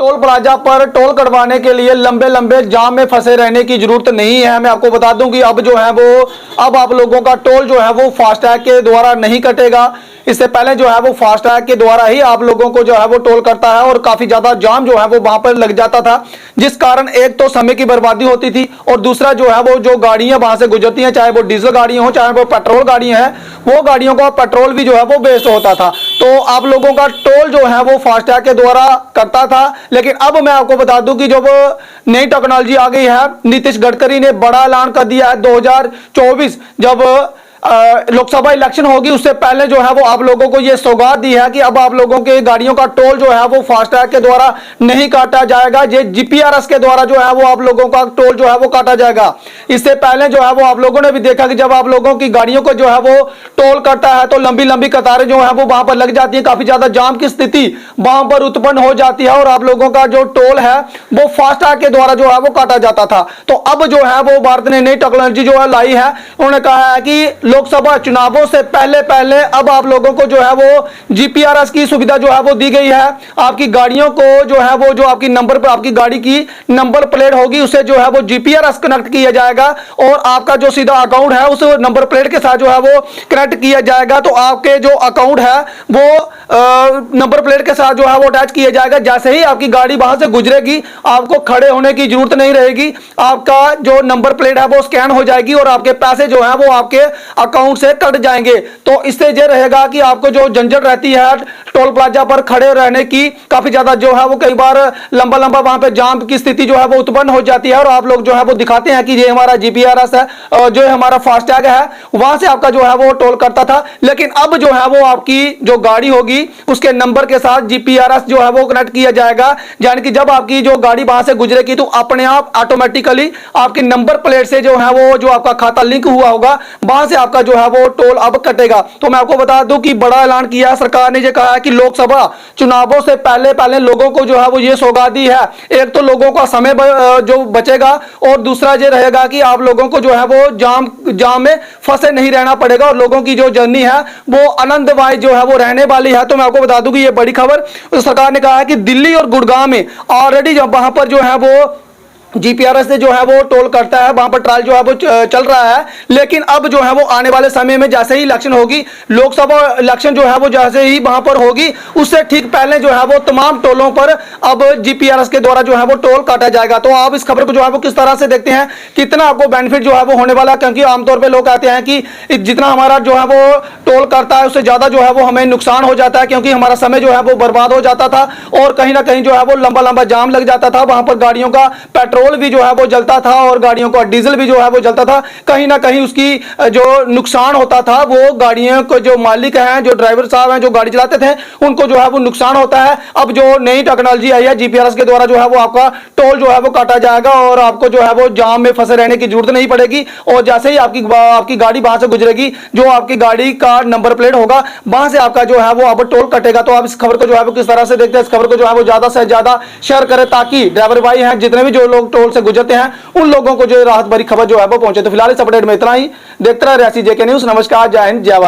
Toll plaza पर toll कटवाने के लिए लंबे लंबे जाम में फंसे रहने की जरूरत नहीं है। मैं आपको बता दूं कि अब जो है वो अब आप लोगों का टोल जो है वो फास्टैग के द्वारा नहीं कटेगा। इससे पहले जो है वो फास्टैग के द्वारा ही आप लोगों को जो है वो टोल करता है और काफी ज्यादा जाम जो है वो वहां पर लग जाता था, जिस कारण एक तो समय की बर्बादी होती थी और दूसरा जो है वो जो गाड़ियां वहां से गुजरती हैं, चाहे वो डीजल गाड़ियां हो चाहे वो पेट्रोल गाड़ियां हैं, वो गाड़ियों का पेट्रोल भी जो है वो वेस्ट होता था। तो आप लोगों का टोल जो है वो फास्टैग के द्वारा करता था। लेकिन अब मैं आपको बता दूं कि जब नई टेक्नोलॉजी आ गई है, नीतीश गडकरी ने बड़ा ऐलान कर दिया है 2024 जब लोकसभा इलेक्शन होगी उससे पहले जो है वो आप लोगों को ये सौगात दी है कि अब आप लोगों के गाड़ियों का टोल जो है वो फास्टैग के द्वारा नहीं काटा जाएगा, ये जीपीआरएस के द्वारा जो है वो आप लोगों का टोल जो है वो काटा जाएगा। इससे पहले जो है वो आप लोगों ने भी देखा कि जब आप लोगों की गाड़ियों को जो है वो टोल करता है तो लंबी लंबी कतारें जो है वो वहां पर लग जाती है, काफी ज्यादा जाम की स्थिति वहां पर उत्पन्न हो जाती है और आप लोगों का जो टोल है वो फास्टैग के द्वारा जो है वो काटा जाता था। तो अब जो है वो भारत ने नई टेक्नोलॉजी जो है लाई है, उन्होंने कहा है कि लोकसभा चुनावों से पहले पहले अब आप लोगों को जो है वो जीपीआरएस की सुविधा जो है वो दी गई है। आपकी गाड़ियों को जो है वो जो आपकी नंबर पर आपकी गाड़ी की नंबर प्लेट होगी उसे जो है वो जीपीआरएस कनेक्ट किया जाएगा और आपका जो सीधा अकाउंट है उस नंबर प्लेट के साथ जो है वो कनेक्ट किया जाएगा। तो आपके जो अकाउंट है वो नंबर प्लेट के साथ जो है वो अटैच किया जाएगा। जैसे ही आपकी गाड़ी वहां से गुजरेगी आपको खड़े होने की जरूरत नहीं रहेगी, आपका जो नंबर प्लेट है वो स्कैन हो जाएगी और आपके पैसे जो है वो आपके अकाउंट से कट जाएंगे। तो इससे यह रहेगा कि आपको जो झंझट रहती है टोल प्लाजा पर खड़े रहने की, काफी ज्यादा जो है वो कई बार लंबा लंबा वहां पे जाम की स्थिति जो है वो उत्पन्न हो जाती है और आप लोग जो है वो दिखाते हैं कि ये हमारा जीपीआरएस है और जो हमारा फास्टैग है वहां से आपका जो है वो टोल करता था। लेकिन अब जो है वो आपकी जो गाड़ी होगी उसके नंबर के साथ जीपीआरएस जो है वो कनेक्ट किया जाएगा, यानी कि जब आपकी जो गाड़ी वहां से गुजरेगी तो अपने आप ऑटोमेटिकली आपके नंबर प्लेट से जो है वो जो आपका खाता लिंक हुआ होगा वहां से आपका जो है वो टोल अब कटेगा। तो मैं आपको बता दूं कि बड़ा ऐलान किया सरकार ने, ये कहा है कि लोकसभा चुनावों से पहले पहले लोगों को जो है वो ये सौगात दी है। एक तो लोगों का समय जो बचेगा और दूसरा ये रहेगा कि आप लोगों को जो है वो जाम में फंसे नहीं रहना पड़ेगा और लोगों की जो जर्नी है वो आनंदमय जो है वो रहने वाली है। तो मैं आपको बता दूं कि ये बड़ी खबर सरकार ने कहा है कि दिल्ली और गुड़गांव में ऑलरेडी वहां पर जो है वो जीपीआरएस से जो है वो टोल करता है, वहां पर ट्रायल जो है वो चल रहा है। लेकिन अब जो है वो आने वाले समय में जैसे ही इलेक्शन होगी, लोकसभा इलेक्शन जो है वो जैसे ही वहां पर होगी उससे ठीक पहले जो है वो तमाम टोलों पर अब जीपीआरएस के द्वारा जो है वो टोल काटा जाएगा। तो आप इस खबर को जो है वो किस तरह से देखते हैं, कितना आपको बेनिफिट जो है वो होने वाला है? क्योंकि आमतौर पर लोग कहते हैं कि जितना हमारा जो है वो टोल करता है उससे ज्यादा जो है वो हमें नुकसान हो जाता है, क्योंकि हमारा समय जो है वो बर्बाद हो जाता था और कहीं ना कहीं जो है वो लंबा लंबा जाम लग जाता था, वहां पर गाड़ियों का पेट्रोल भी जो है वो जलता था और गाड़ियों का डीजल भी जो है वो जलता था। कहीं ना कहीं उसकी जो नुकसान होता था वो गाड़ियों को जो मालिक हैं, जो ड्राइवर साहब हैं, जो गाड़ी चलाते थे, उनको जो है वो नुकसान होता है। अब जो नई टेक्नोलॉजी आई है जीपीआरएस के द्वारा जो है वो आपका टोल जो है वो काटा जाएगा और आपको जो है वो जाम में फंसे रहने की जरूरत नहीं पड़ेगी। और जैसे ही आपकी गाड़ी वहां से गुजरेगी, जो आपकी गाड़ी का नंबर प्लेट होगा वहां से आपका जो है वो अब टोल कटेगा। तो आप इस खबर को जो है वो किस तरह से देखते हैं? इस खबर को जो है वो ज्यादा से ज्यादा शेयर करें ताकि ड्राइवर भाई हैं जितने भी जो लोग टोल से गुजरते हैं उन लोगों को जो राहत भरी खबर जो है वो पहुंचे। तो फिलहाल इस अपडेट में इतना ही। देखते रहे रियासी जेके न्यूज़। नमस्कार, जय हिंद, जय भारत।